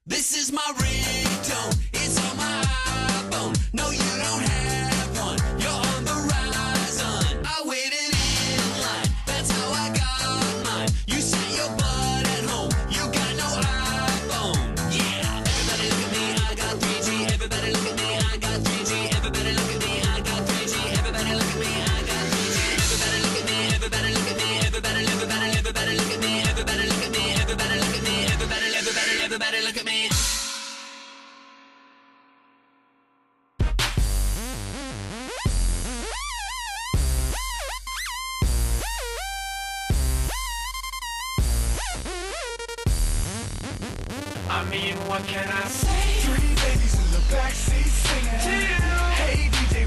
This is my ringtone, it's on my iPhone. No, you don't have one, you're on the horizon. I waited in line, that's how I got mine. You set your butt at home, you got no iPhone. Yeah, everybody look at me, I got 3G. Everybody look at me, I got 3G. Everybody look at me, I got 3G. Everybody look at me, I got 3G. Everybody look at me, everybody look at me. Everybody look at me, everybody look at me. Everybody look at me, everybody look at me. Everybody look at me. I mean, what can I say? 3 babies in the backseat singing.